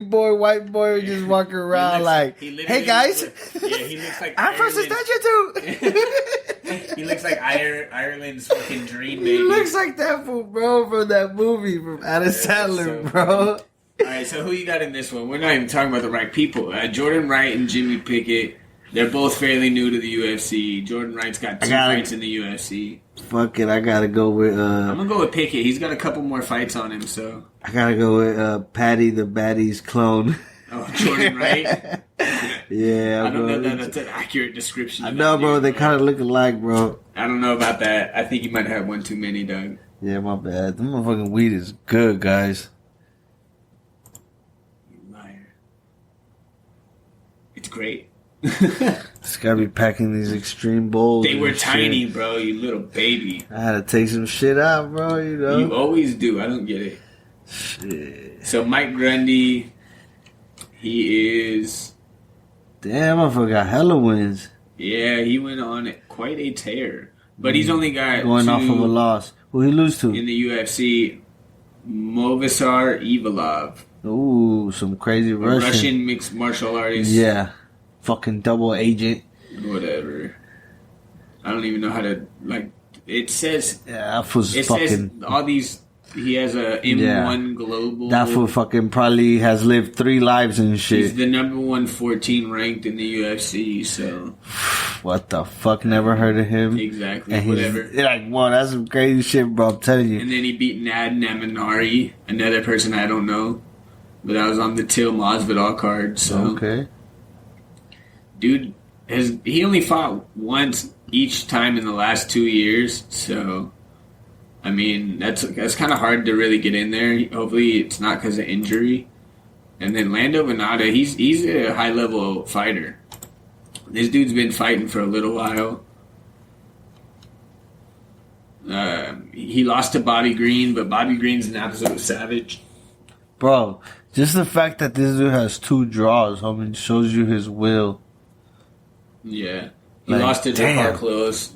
white boy just walking around hey guys. He looks like I'm from He looks like Ireland's fucking dream baby. He looks like that fool, bro, from that movie from Adam Sandler, so bro. All right, so who you got in this one? We're not even talking about the right people. Jordan Wright and Jimmy Pickett. They're both fairly new to the UFC. Jordan Wright's got 2 fights in the UFC. Fuck it, I gotta go with I'm gonna go with Pickett. He's got a couple more fights on him, so I gotta go with Patty the Baddies clone. Oh, Jordan Wright? Yeah, I don't know that that's an accurate description. I know, bro. They kind of look alike, bro. I don't know about that. I think you might have one too many, Doug. Yeah, my bad. The motherfucking weed is good, guys. You liar. It's great. Just gotta be packing these extreme bowls. They were tiny, bro. You little baby. I had to take some shit out, bro. You know. You always do. I don't get it. Shit. So Mike Grundy, he is. Damn, I forgot hella wins. Yeah, he went on quite a tear, but he's only got going off of a loss. Who he lose to in the UFC? Movisar Ivalov. Ooh, some crazy Russian mixed martial artist. Yeah. Fucking double agent. Whatever. I don't even know how to it says that fool's says all these. He has a M1 global. That fool fucking probably has lived 3 lives and shit. He's the number 114 ranked in the UFC. So what the fuck? Never heard of him. Exactly. And whatever. Wow, that's some crazy shit, bro. I'm telling you. And then he beat Nad Naminari, another person I don't know, but I was on the Till Masvidal card. So okay. Dude he only fought once each time in the last 2 years, so I mean that's kind of hard to really get in there. Hopefully it's not because of injury. And then Lando Venata, he's a high level fighter. This dude's been fighting for a little while. He lost to Bobby Green, but Bobby Green's an absolute savage. Bro, just the fact that this dude has 2 draws, homie, shows you his will. Yeah. He lost to Jacare Close.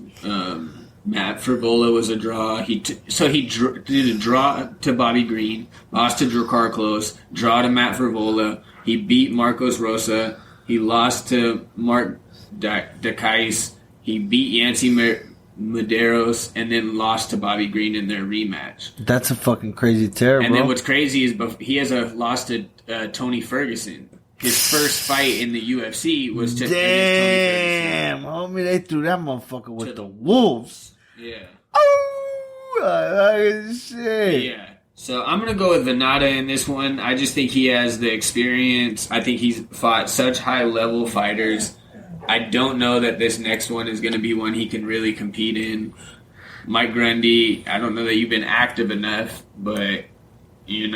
Matt Frivola was a draw. He did a draw to Bobby Green, lost to Jacare Close, draw to Matt Frivola. He beat Marcos Rosa. He lost to Mark Dacais. He beat Yancy Medeiros, and then lost to Bobby Green in their rematch. That's a fucking crazy tear, bro. And then what's crazy is he has a loss to Tony Ferguson. His first fight in the UFC was to Damn, homie, they threw that motherfucker with the wolves. Yeah. Oh, shit. Yeah. So I'm going to go with Venata in this one. I just think he has the experience. I think he's fought such high-level fighters. I don't know that this next one is going to be one he can really compete in. Mike Grundy, I don't know that you've been active enough, but, he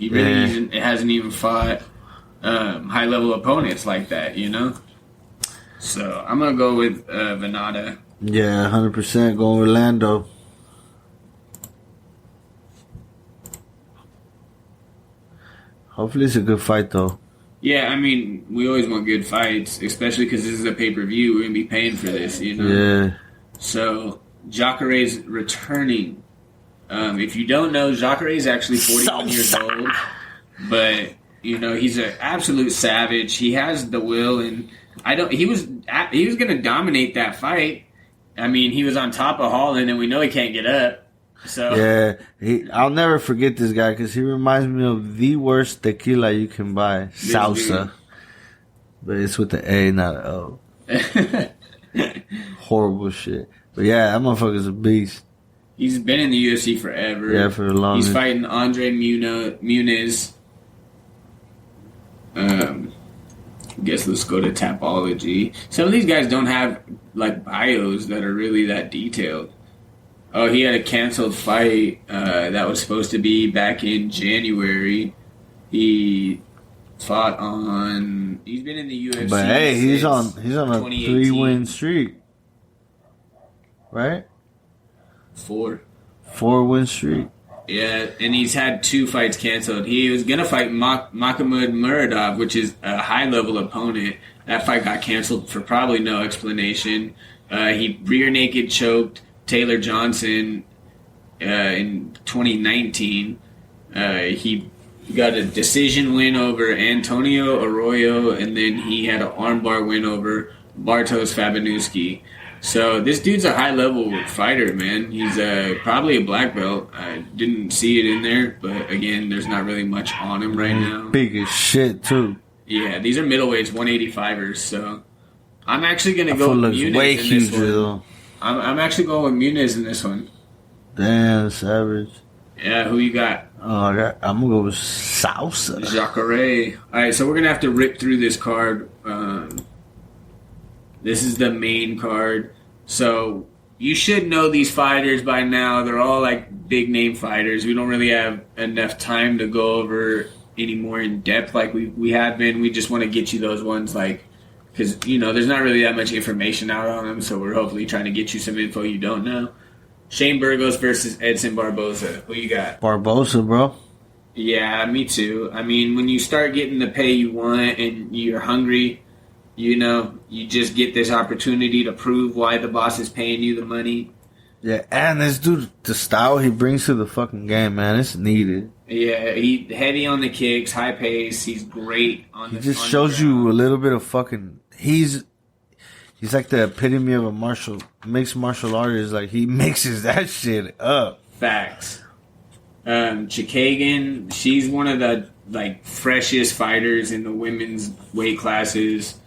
really hasn't even fought high-level opponents like that, So I'm going to go with Venata. Yeah, 100% going with Lando. Hopefully it's a good fight, though. Yeah, I mean, we always want good fights, especially because this is a pay-per-view. We're going to be paying for this, Yeah. So, Jacare is returning. If you don't know, Jacare is actually 41 years old. But, he's an absolute savage. He has the will, and he was going to dominate that fight. I mean, he was on top of Holland, and we know he can't get up. So yeah, I'll never forget this guy because he reminds me of the worst tequila you can buy, Salsa. But it's with the A, not an O. Horrible shit. But yeah, that motherfucker's a beast. He's been in the UFC forever. Yeah, for a long time. He's fighting Andre Muniz. I guess let's go to Tapology. Some of these guys don't have bios that are really that detailed. Oh, he had a canceled fight that was supposed to be back in January. He fought on. He's been in the UFC. But hey, he's on a 3-win streak, right? 4-win streak. Yeah, and he's had 2 fights canceled. He was gonna fight Makhmud Muradov, which is a high-level opponent. That fight got canceled for probably no explanation. He rear naked choked Taylor Johnson in 2019. He got a decision win over Antonio Arroyo, and then he had an armbar win over Bartosz Fabianowski. So this dude's a high-level fighter, man. He's probably a black belt. I didn't see it in there, but again, there's not really much on him right now. Big as shit, too. Yeah, these are middleweights, 185ers, so I'm actually going to go with Muniz way in this huger, one. I'm actually going with Muniz in this one. Damn, savage. Yeah, who you got? I'm going to go with Sousa. Jacare. All right, so we're going to have to rip through this card. This is the main card. So you should know these fighters by now. They're all like big name fighters. We don't really have enough time to go over any more in depth like we have been. We just want to get you those ones like, because, you know, there's not really that much information out on them. So we're hopefully trying to get you some info you don't know. Shane Burgos versus Edson Barboza. Who you got? Barboza, bro. Yeah, me too. I mean, when you start getting the pay you want and you're hungry, you know, you just get this opportunity to prove why the boss is paying you the money. Yeah, and this dude, the style he brings to the fucking game, man, it's needed. Yeah, he heavy on the kicks, high pace. He's great on the. He just shows you a little bit of fucking. He's like the epitome of a mixed martial artist. Like, he mixes that shit up. Facts. Chikagan, she's one of the like freshest fighters in the women's weight classes.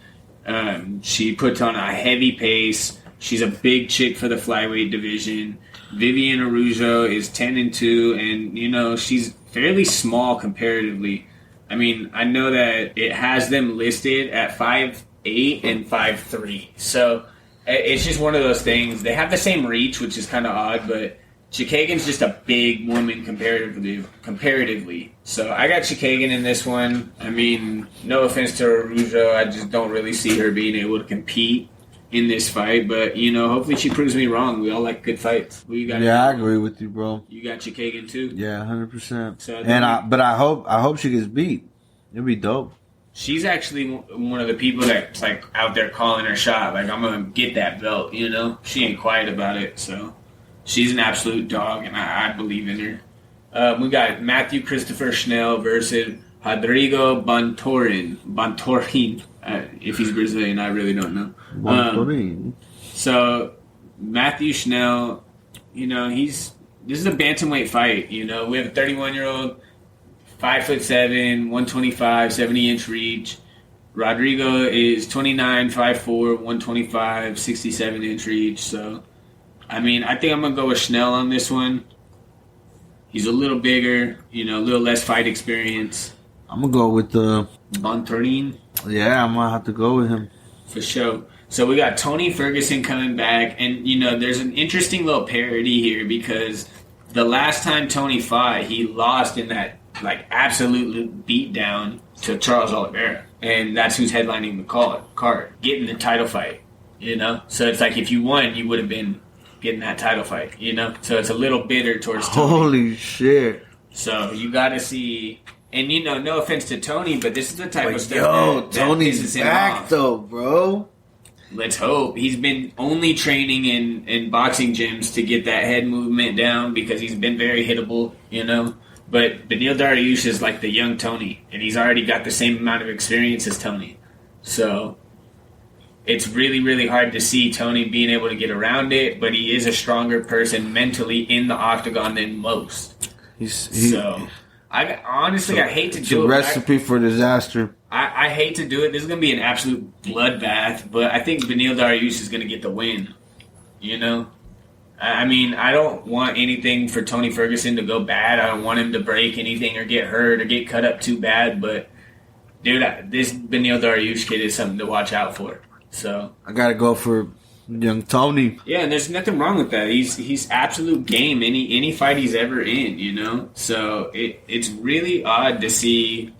She puts on a heavy pace. She's a big chick for the flyweight division. Vivian Arujo is 10-2, and you know she's fairly small comparatively. I mean, I know that it has them listed at 5'8" and 5'3", so it's just one of those things. They have the same reach, which is kind of odd, but Chikagan's just a big woman comparatively. So I got Chikagan in this one. I mean, no offense to Arujo, I just don't really see her being able to compete in this fight. But, you know, hopefully she proves me wrong. We all like good fights. Who you got? Yeah, I agree with you, bro. You got Chikagan too? Yeah, 100%. So but I hope she gets beat. It'd be dope. She's actually one of the people that's like out there calling her shot. Like, I'm gonna get that belt. You know, she ain't quiet about it. So. She's an absolute dog, and I believe in her. We got Matthew Christopher Schnell versus Rodrigo Bontorin. If he's Brazilian, I really don't know. Bontorin. So, Matthew Schnell, you know, this is a bantamweight fight. You know, we have a 31-year-old, 5'7", 125, 70-inch reach. Rodrigo is 29, 5'4", 125, 67-inch reach. So, I mean, I think I'm going to go with Schnell on this one. He's a little bigger, you know, a little less fight experience. I'm going to go with Bontorin. Yeah, I'm going to have to go with him. For sure. So we got Tony Ferguson coming back. And, you know, there's an interesting little parody here because the last time Tony fought, he lost in that, like, absolute beatdown to Charles Oliveira. And that's who's headlining the card, getting the title fight, you know? So it's like if you won, you would have been getting that title fight, you know? So it's a little bitter towards Tony. Holy shit. So you got to see, and you know, no offense to Tony, but this is the type of stuff that Tony's pisses him back off. though, bro. Let's hope. He's been only training in boxing gyms to get that head movement down because he's been very hittable, you know? But Beneil Dariush is like the young Tony, and he's already got the same amount of experience as Tony. So it's really, really hard to see Tony being able to get around it, but he is a stronger person mentally in the octagon than most. I hate to do it. It's a recipe for disaster. I hate to do it. This is going to be an absolute bloodbath, but I think Beneil Dariush is going to get the win. You know? I mean, I don't want anything for Tony Ferguson to go bad. I don't want him to break anything or get hurt or get cut up too bad, but, dude, this Beneil Dariush kid is something to watch out for. So I gotta go for young Tony. Yeah, and there's nothing wrong with that. He's absolute game any fight he's ever in, you know. So it's really odd to see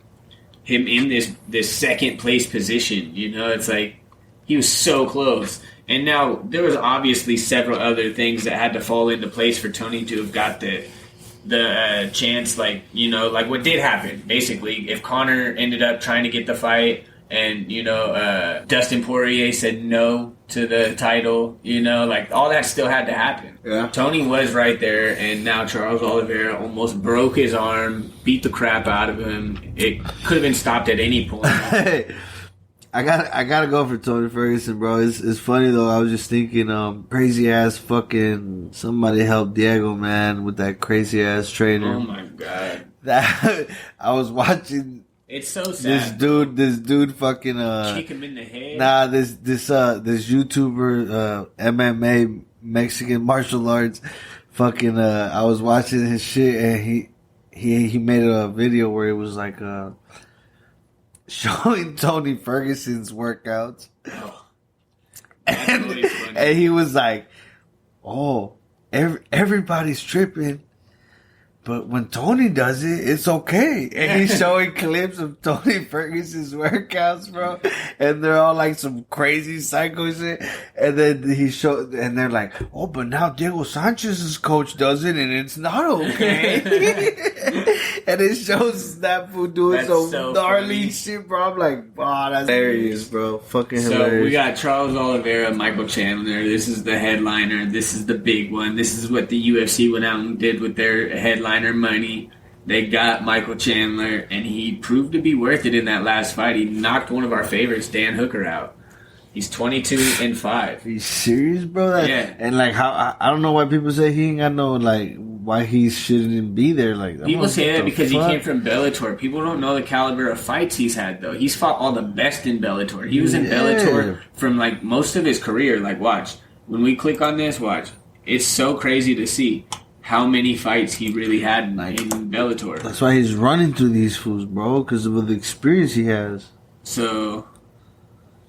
him in this second place position. You know, it's like he was so close, and now there was obviously several other things that had to fall into place for Tony to have got the chance. Like, you know, like what did happen basically. If Conor ended up trying to get the fight And, Dustin Poirier said no to the title. Like, all that still had to happen. Yeah. Tony was right there, and now Charles Oliveira almost broke his arm, beat the crap out of him. It could have been stopped at any point. Hey, I gotta go for Tony Ferguson, bro. It's funny, though. I was just thinking, crazy-ass fucking... Somebody help Diego, man, with that crazy-ass trainer. Oh, my God. I was watching... It's so sad. This dude fucking kick him in the head. Nah, this YouTuber MMA Mexican martial arts fucking I was watching his shit, and he made a video where it was like showing Tony Ferguson's workouts. Oh, and he was like, "Oh, everybody's tripping. But when Tony does it, it's okay." And he's showing clips of Tony Ferguson's workouts, bro. And they're all like some crazy psycho shit. And then and they're like, "Oh, but now Diego Sanchez's coach does it, and it's not okay." And it shows that fool doing some so gnarly funny. shit, bro. I'm like, wow, that's hilarious, bro. Fucking hilarious. So we got Charles Oliveira, Michael Chandler. This is the headliner. This is the big one. This is what the UFC went out and did with their headliner money. They got Michael Chandler, and he proved to be worth it in that last fight. He knocked one of our favorites, Dan Hooker, out. He's 22-5. Are you serious, bro? Yeah. And like, how I don't know why people say he ain't got no, like, why he shouldn't be there. Like, People say that because he came from Bellator. People don't know the caliber of fights he's had, though. He's fought all the best in Bellator. He was in Bellator from, like, most of his career. Like, watch. When we click on this, watch. It's so crazy to see how many fights he really had in Bellator. That's why he's running through these fools, bro, because of the experience he has. So,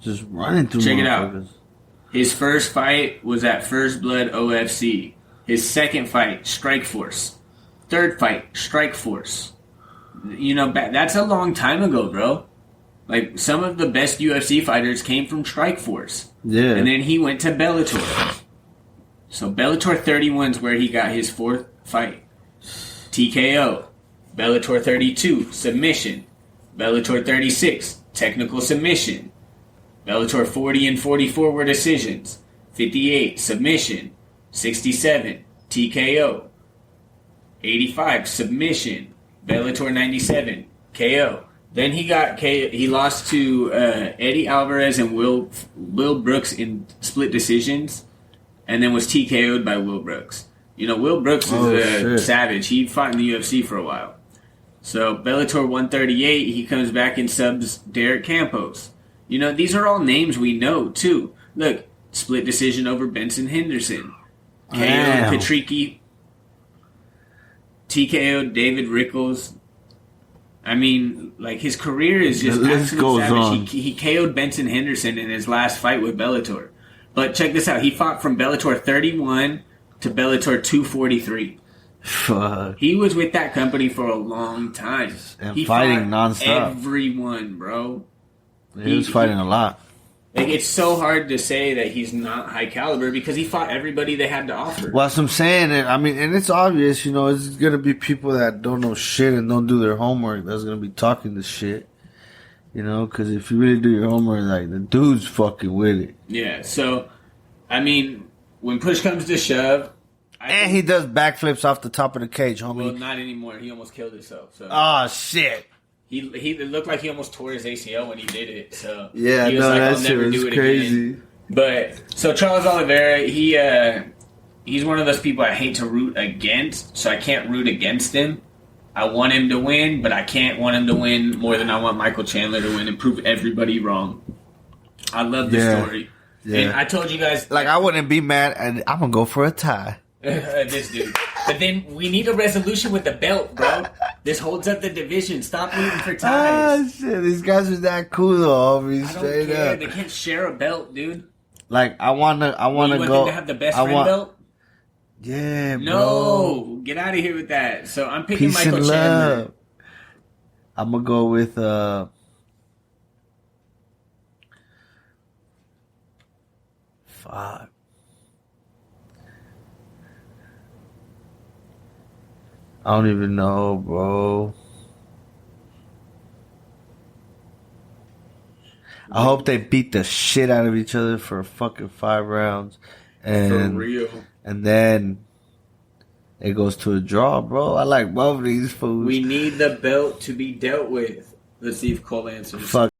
just running through. Check it out. His first fight was at First Blood OFC. His second fight, Strikeforce. Third fight, Strikeforce. That's a long time ago, bro. Like, some of the best UFC fighters came from Strikeforce. Yeah. And then he went to Bellator. So Bellator 31 is where he got his fourth fight. TKO. Bellator 32, submission. Bellator 36, technical submission. Bellator 40 and 44 were decisions. 58, submission. 67, TKO. 85, submission. Bellator 97, KO. Then he lost to Eddie Alvarez and Will Brooks in split decisions, and then was TKO'd by Will Brooks. Will Brooks is a savage. He fought in the UFC for a while. So Bellator 138, he comes back and subs Derek Campos. These are all names we know, too. Look, split decision over Benson Henderson. KO'd Patricky. TKO'd David Rickles. I mean, like, his career is just absolute savage. He KO'd Benson Henderson in his last fight with Bellator. But check this out. He fought from Bellator 31 to Bellator 243. Fuck. He was with that company for a long time. And he fighting fought nonstop. Everyone, bro. He was fighting a lot. Like, it's so hard to say that he's not high caliber because he fought everybody they had to offer. Well, that's what I'm saying. And it's obvious, it's going to be people that don't know shit and don't do their homework that's going to be talking this shit. Because if you really do your homework, like, the dude's fucking with it. Yeah, so, when push comes to shove... And he does backflips off the top of the cage, homie. Well, not anymore. He almost killed himself. So. Oh, shit. He looked like he almost tore his ACL when he did it. So yeah, he was that shit was crazy. Again. But so Charles Oliveira, he's one of those people I hate to root against. So I can't root against him. I want him to win, but I can't want him to win more than I want Michael Chandler to win and prove everybody wrong. I love this story. Yeah. And I told you guys, like, I wouldn't be mad, and I'm gonna go for a tie. This dude. But then we need a resolution with the belt, bro. This holds up the division. Stop rooting for ties. Ah, shit. These guys are that cool, though, homie. I don't care. They can't share a belt, dude. Like, I wanna go. You want them to have the best friend belt? Yeah, bro. No, get out of here with that. So I'm picking Peace Michael and Chandler. love. I'm gonna go with fuck. I don't even know, bro. I hope they beat the shit out of each other for fucking 5 rounds. And, For real. And then it goes to a draw, bro. I like both of these foods. We need the belt to be dealt with. Let's see if Cole answers. Fuck.